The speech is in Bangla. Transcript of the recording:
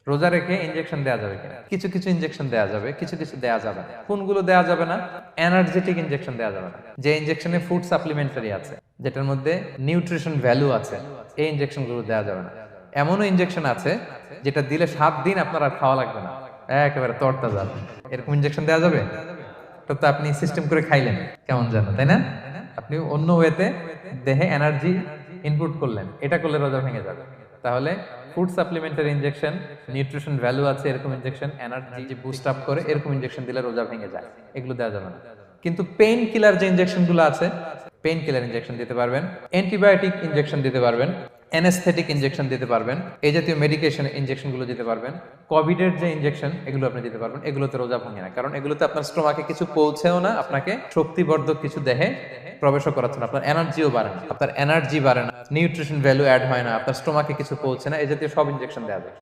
রোজা রেখে ইনজেকশন দেওয়া যাবে কিনা? কিছু কিছু ইনজেকশন দেওয়া যাবে, কিছু কিছু দেওয়া যাবে না। কোনগুলো দেওয়া যাবে না? এনার্জেটিক ইনজেকশন দেওয়া যাবে না। যে ইনজেকশনে ফুড সাপ্লিমেন্টারি আছে, যেটার মধ্যে নিউট্রিশন ভ্যালু আছে, এই ইনজেকশনগুলো দেওয়া যাবে না। এমনও ইনজেকশন আছে যেটা দিলে 7 দিন আপনার আর খাওয়া লাগবে না, একেবারে তরতাজা। এরকম ইনজেকশন দেওয়া যাবে? তো তো আপনি সিস্টেম করে খাইলেন কেমন যেন, তাই না? আপনি অন্য ওয়েতে দেহে এনার্জি ইনপুট করলেন, এটা করলে রোজা ভেঙে যাবে। তাহলে food supplementary injection, nutrition value আছে এরকম ইনজেকশন, এনার্জি বুস্ট আপ করে এরকম ইনজেকশন দিলে রোজা ভেঙে যায়, এগুলো দেওয়া যাবে না। কিন্তু পেইন কিলার যে ইনজেকশন গুলো আছে, পেইন কিলার ইনজেকশন দিতে পারবেন, অ্যান্টিবায়োটিক ইনজেকশন দিতে পারবেন, অ্যানেস্থেটিক ইনজেকশন দিতে পারবেন, এই জাতীয় মেডিকেশন ইনজেকশন গুলো দিতে পারবেন। কোভিডের যে ইনজেকশন, এগুলো আপনি দিতে পারবেন। এগুলোতে রোজা ভাঙে না, কারণ এগুলোতে আপনার স্টোমাকে কিছু পৌঁছেও না, আপনাকে শক্তিবর্ধক কিছু দেহে প্রবেশও করাচ্ছে না, আপনার এনার্জিও বাড়ে না, আপনার এনার্জি বাড়ে না, নিউট্রিশন ভ্যালু অ্যাড হয় না, আপনার স্টোমাকে কিছু পৌঁছে না, এই জাতীয় সব ইনজেকশন দেওয়া যায়।